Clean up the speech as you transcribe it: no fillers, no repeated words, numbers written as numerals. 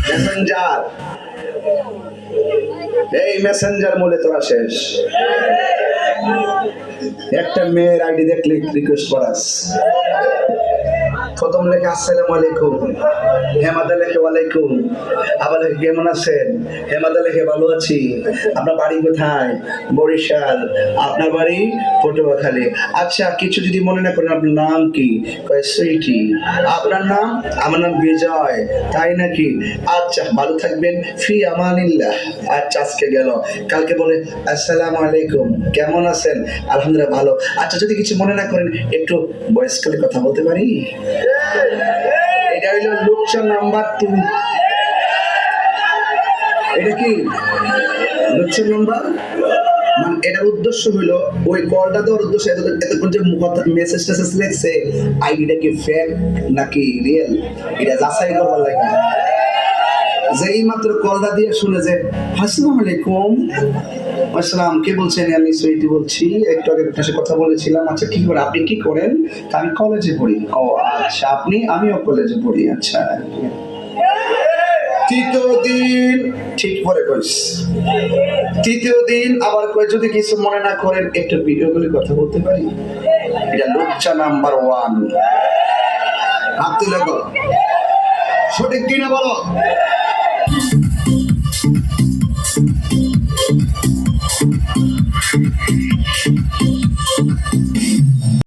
Messenger, এই Messenger বলে তোরা শেষ। একটা মেয়ের আইডি দেখলে রিকোয়েস্ট করাস, প্রথম লেখে আসসালামু আলাইকুম, হেমাদা লেখে ওয়ালাইকুম, আবার লেখে কেমন আছেন, হেমাদা লেখে ভালো আছি, আপনার বাড়ি কোথায়, বরিশাল, আপনার বাড়ি পটুয়াখালী, আচ্ছা কিছু যদি মনে না করেন আপনার নাম কি, কয় সুইটি, আপনার নাম, আমার নাম বিজয়, তাই নাকি, আচ্ছা ভালো থাকবেন, ফি আমানিল্লাহ, আচ্ছা আজকে গেল, কালকে বলে আসসালামু আলাইকুম, কেমন আছেন, আলহামদুলিল্লাহ ভালো, আচ্ছা যদি কিছু মনে না করেন একটু বয়স্কালে কথা বলতে পারি। এটা হইল লুচ্চা নাম্বার 2। এটা কি লুচ্চা নাম্বার, মানে এটার উদ্দেশ্য হইলো ওই কলটা দেওয়ার উদ্দেশ্য এতক্ষণ যে মেসেজ টেসেজ লেখছে আইডিটা কি ফেক নাকি রিয়েল এটা যাচাই করবার লাগে। যেই মাত্র কলটা দিয়ে শুনে যে আসসালামু আলাইকুম, আসসালাম, কে বলছেন, আমি সুইটি বলছি, একটু আগে আপনার সাথে কথা বলেছিলাম, আচ্ছা কি করেন, আপনি কি করেন, আমি কলেজে পড়ি, ও আচ্ছা আপনি, আমিও কলেজে পড়ি, আচ্ছা। তৃতীয় দিন ঠিক পরে কইস, তৃতীয় দিন আবার কই যদি কিছু মনে না করেন একটু ভিডিও কলে কথা বলতে পারি। এটা লুচ্চা নাম্বার 1। হাত তুলে বলো সঠিক কিনা বলো।